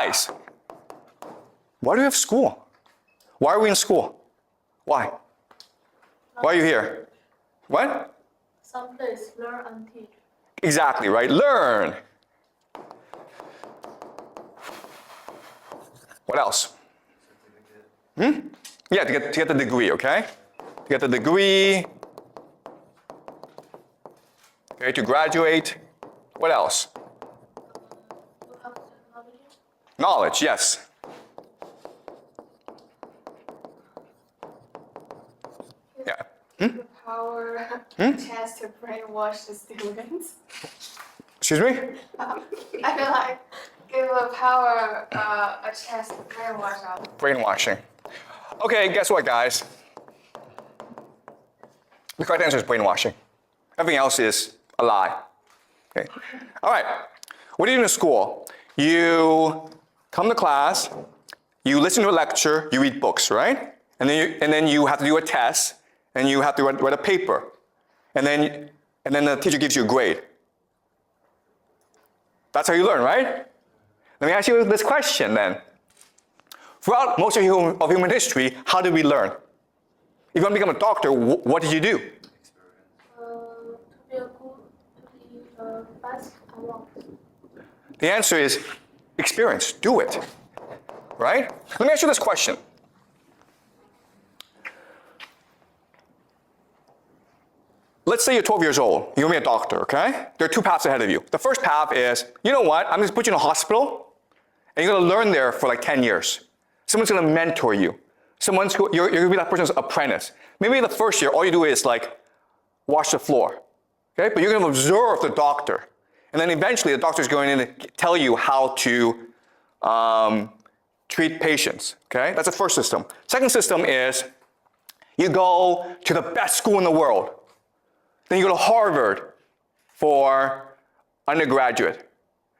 Guys, why do we have school? Why are we in school? Why? Why are you here? What? Someplace, learn and teach. Exactly, right? Learn. What else? Yeah, to get the degree, okay? To get the degree. Okay, to graduate. What else? Knowledge, yes. Yeah. The power chance to brainwash the students. Excuse me? I feel like give a power a chance to brainwash them. Brainwashing. Okay, guess what, guys? The correct answer is brainwashing. Everything else is a lie. Okay. All right. What do you do in school? You come to class, you listen to a lecture, you read books, right? And then you have to do a test, and you have to write a paper. And then the teacher gives you a grade. That's how you learn, right? Let me ask you this question then. Throughout most of human history, how did we learn? If you want to become a doctor, what did you do? To be fast and long. The answer is experience. Do it. Right? Let me ask you this question. Let's say you're 12 years old. You're going to be a doctor, okay? There are two paths ahead of you. The first path is, you know what? I'm going to put you in a hospital, and you're going to learn there for like 10 years. Someone's going to mentor you. You're going to be that person's apprentice. Maybe the first year, all you do is like wash the floor, okay? But you're going to observe the doctor. And then eventually, the doctor's going in to tell you how to treat patients, okay? That's the first system. Second system is you go to the best school in the world. Then you go to Harvard for undergraduate.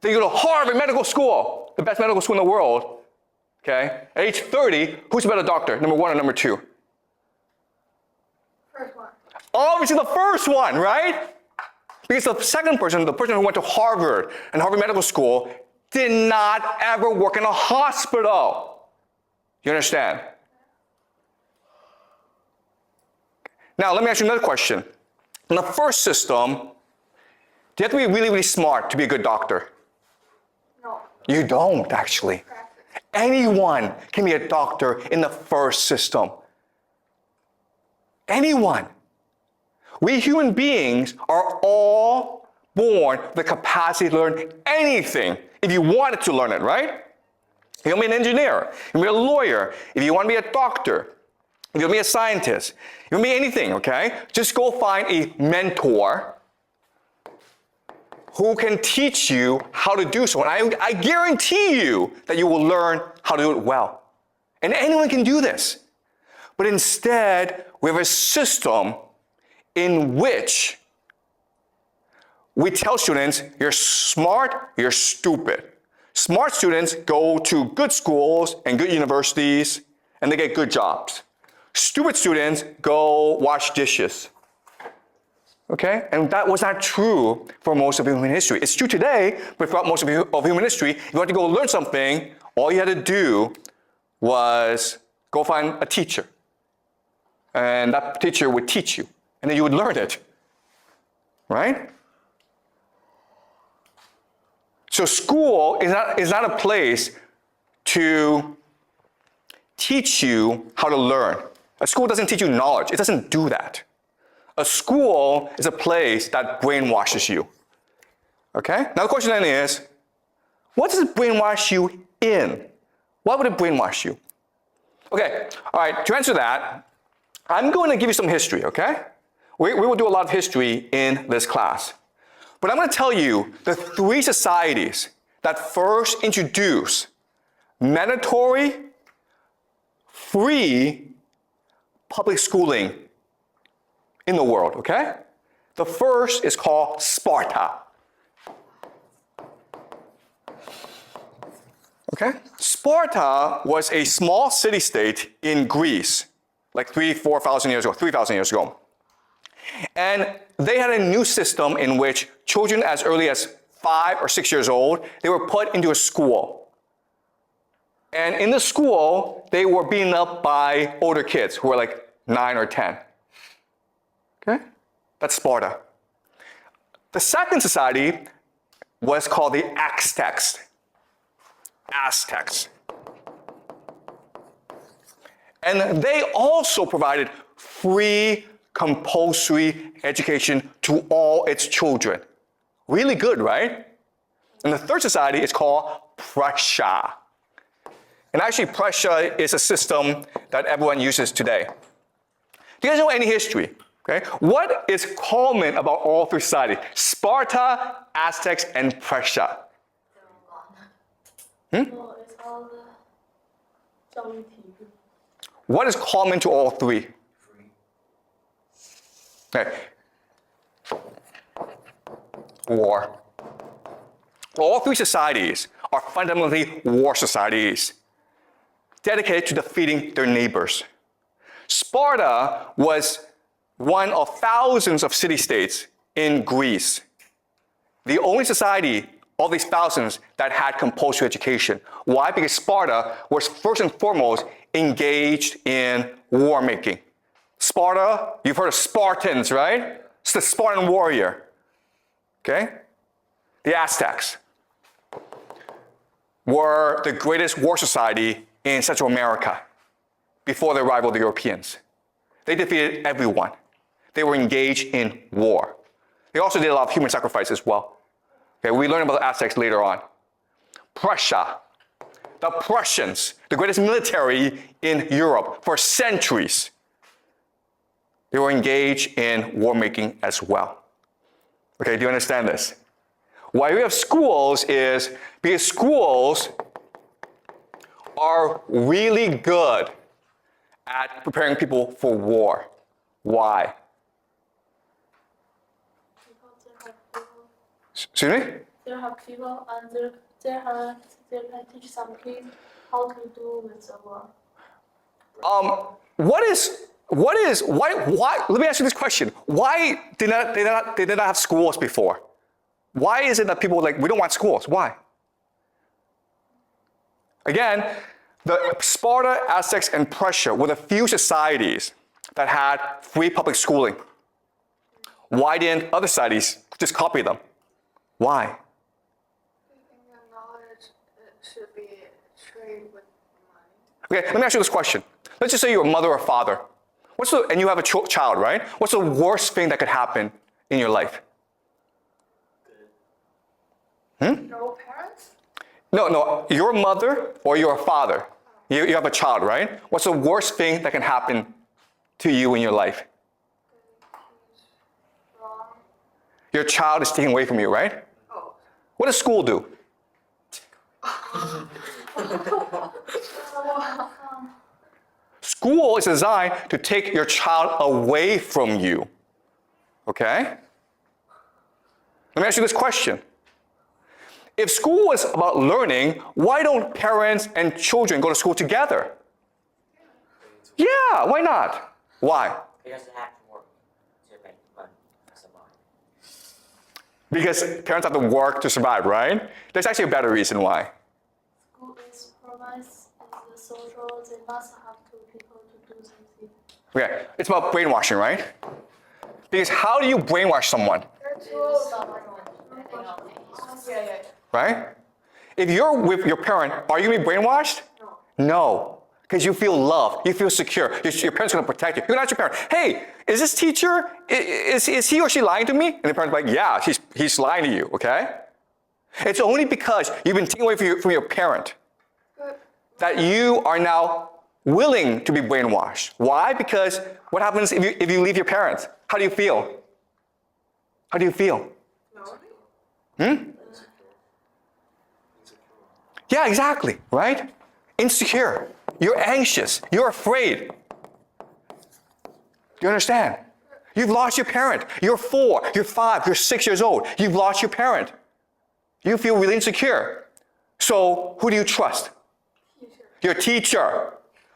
Then you go to Harvard Medical School, the best medical school in the world, okay? At age 30, who's a better doctor, number one or number two? First one. Obviously the first one, right? Because the second person, the person who went to Harvard and Harvard Medical School, did not ever work in a hospital. You understand? Now, let me ask you another question. In the first system, do you have to be really, really smart to be a good doctor? No. You don't, actually. Anyone can be a doctor in the first system. Anyone. We human beings are all born with the capacity to learn anything if you wanted to learn it, right? If you want to be an engineer, if you want to be a lawyer, if you want to be a doctor, if you want to be a scientist, if you want to be anything, okay? Just go find a mentor who can teach you how to do so. And I guarantee you that you will learn how to do it well. And anyone can do this. But instead, we have a system in which we tell students, you're smart, you're stupid. Smart students go to good schools and good universities, and they get good jobs. Stupid students go wash dishes. Okay? And that was not true for most of human history. It's true today, but throughout most of human history, if you had to go learn something, all you had to do was go find a teacher. And that teacher would teach you. And then you would learn it. Right? So school is not a place to teach you how to learn. A school doesn't teach you knowledge. It doesn't do that. A school is a place that brainwashes you. Okay? Now the question then is, what does it brainwash you in? Why would it brainwash you? Okay, all right, to answer that, I'm going to give you some history, okay? We will do a lot of history in this class. But I'm going to tell you the three societies that first introduced mandatory, free public schooling in the world, okay? The first is called Sparta. Okay? Sparta was a small city-state in Greece, like 4,000 years ago, 3,000 years ago. And they had a new system in which children as early as 5 or 6 years old, they were put into a school. And in the school, they were beaten up by older kids who were like 9 or 10. Okay? That's Sparta. The second society was called the Aztecs. Aztecs. And they also provided free compulsory education to all its children. Really good, right? And the third society is called Prussia. And actually, Prussia is a system that everyone uses today. Do you guys know any history? Okay? What is common about all three societies? Sparta, Aztecs, and Prussia. No, it's all the 教育体育. What is common to all three? Okay. War. All three societies are fundamentally war societies, dedicated to defeating their neighbors. Sparta was one of thousands of city-states in Greece. The only society, all these thousands, that had compulsory education. Why? Because Sparta was first and foremost engaged in war making. Sparta, you've heard of Spartans, right? It's the Spartan warrior. Okay? The Aztecs were the greatest war society in Central America before the arrival of the Europeans. They defeated everyone. They were engaged in war. They also did a lot of human sacrifice as well. Okay, we learn about the Aztecs later on. Prussia, the Prussians, the greatest military in Europe for centuries. They were engaged in war making as well. Okay, do you understand this? Why we have schools is because schools are really good at preparing people for war. Why? Excuse me? They have people and they can teach some kids how to do with the war. Why, let me ask you this question. Why did they not have schools before? Why is it that people are like, we don't want schools? Why? Again, the Sparta, Aztecs, and Prussia were the few societies that had free public schooling. Why didn't other societies just copy them? Why? I think the knowledge should be traded with money. Okay, let me ask you this question. Let's just say you're a mother or father. And you have a child, right? What's the worst thing that could happen in your life? No parents? No, you're a mother or you're a father. You have a child, right? What's the worst thing that can happen to you in your life? Wrong. Your child is taken away from you, right? Oh. What does school do? School is designed to take your child away from you. Okay? Let me ask you this question. If school was about learning, why don't parents and children go to school together? Yeah, why not? Why? Because they have to work to make money to survive. Because parents have to work to survive, right? There's actually a better reason why. School is provides the social, they must have two people to do something. Okay, it's about brainwashing, right? Because how do you brainwash someone, Yeah. right? If you're with your parent, are you going to be brainwashed? No, because you feel loved, you feel secure. Your parents are going to protect you. You're going to ask your parent, hey, is this teacher, is he or she lying to me? And the parent's like, yeah, he's lying to you, okay? It's only because you've been taken away from your parent that you are now willing to be brainwashed. Why? Because what happens if you leave your parents? How do you feel? How do you feel? Yeah, exactly, right? Insecure. You're anxious. You're afraid. Do you understand? You've lost your parent. You're 4, you're 5, you're 6 years old. You've lost your parent. You feel really insecure. So who do you trust? Teacher. Your teacher.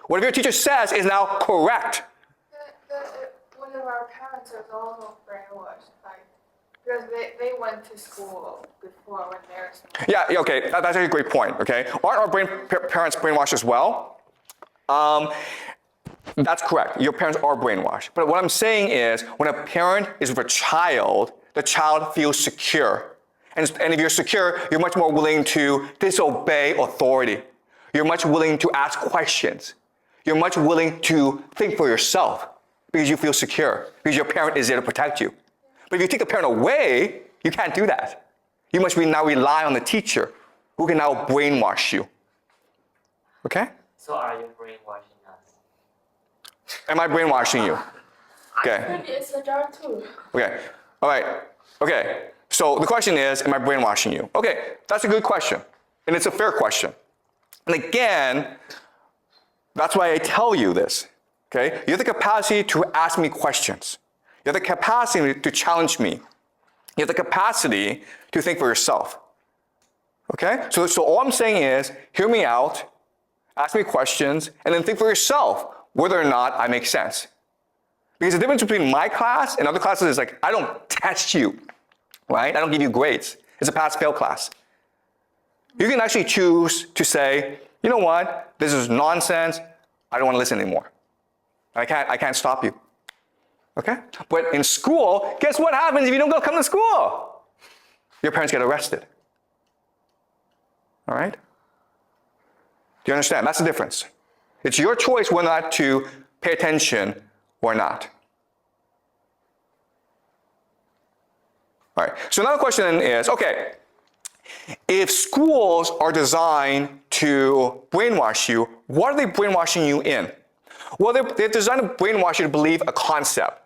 Whatever your teacher says is now correct. One of our parents is also brainwashed. Like, Because they went to school before when they were small. Yeah, okay, that's a great point, okay? Aren't our parents brainwashed as well? That's correct. Your parents are brainwashed. But what I'm saying is, when a parent is with a child, the child feels secure. And if you're secure, you're much more willing to disobey authority. You're much willing to ask questions. You're much willing to think for yourself because you feel secure, because your parent is there to protect you. But if you take a parent away, you can't do that. You must now rely on the teacher who can now brainwash you. Okay? So are you brainwashing us? Am I brainwashing you? Okay. Maybe it's a jar too. Okay. All right. Okay. So the question is, am I brainwashing you? Okay. That's a good question. And it's a fair question. And again, that's why I tell you this. Okay? You have the capacity to ask me questions. You have the capacity to challenge me. You have the capacity to think for yourself. Okay? So all I'm saying is, hear me out, ask me questions, and then think for yourself whether or not I make sense. Because the difference between my class and other classes is like, I don't test you, right? I don't give you grades. It's a pass-fail class. You can actually choose to say, you know what? This is nonsense. I don't want to listen anymore. I can't stop you. Okay? But in school, guess what happens if you don't come to school? Your parents get arrested. All right? Do you understand? That's the difference. It's your choice whether or not to pay attention or not. All right. So now the question is, okay, if schools are designed to brainwash you, what are they brainwashing you in? Well, they're designed to brainwash you to believe a concept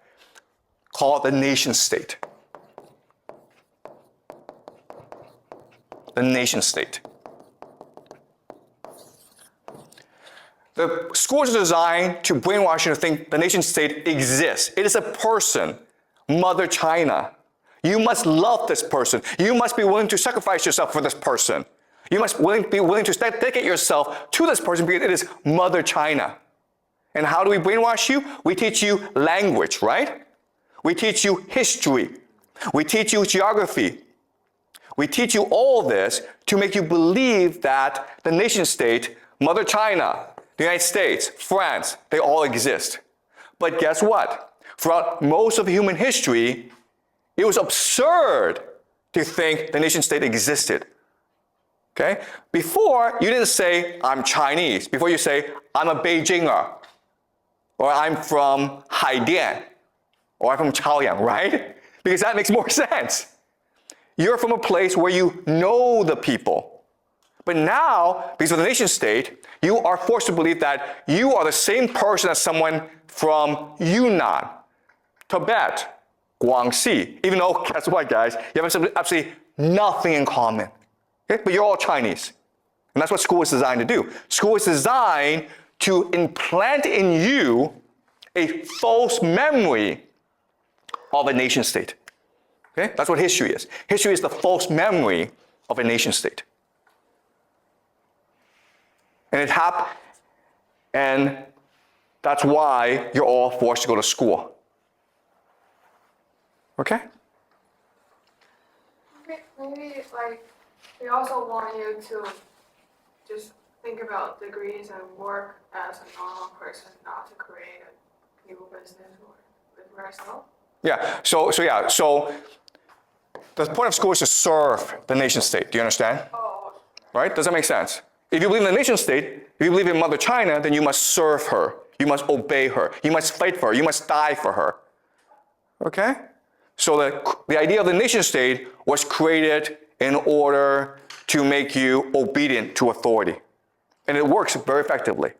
called the nation state. The nation state. The schools are designed to brainwash you to think the nation state exists. It is a person, Mother China. You must love this person. You must be willing to sacrifice yourself for this person. You must be willing to dedicate yourself to this person because it is Mother China. And how do we brainwash you? We teach you language, right? We teach you history. We teach you geography. We teach you all this to make you believe that the nation state, Mother China, the United States, France, they all exist. But guess what? Throughout most of human history, it was absurd to think the nation state existed. Okay? Before, you didn't say, I'm Chinese. Before you say, I'm a Beijinger. Or I'm from Haidian. Or I'm from Chaoyang, right? Because that makes more sense. You're from a place where you know the people. But now, because of the nation state, you are forced to believe that you are the same person as someone from Yunnan, Tibet, Guangxi. Even though, guess what, guys? You have absolutely nothing in common. Okay? But you're all Chinese. And that's what school is designed to do. School is designed to implant in you a false memory of a nation state. Okay? That's what history is. History is the false memory of a nation state. And that's why you're all forced to go to school. Okay? Maybe like we also want you to just think about degrees and work as a normal person, not to create a new business or live for yourself. Yeah. So the point of school is to serve the nation state. Do you understand? Oh. Right? Does that make sense? If you believe in the nation state, if you believe in Mother China, then you must serve her. You must obey her. You must fight for her. You must die for her. Okay? So the idea of the nation state was created in order to make you obedient to authority. And it works very effectively.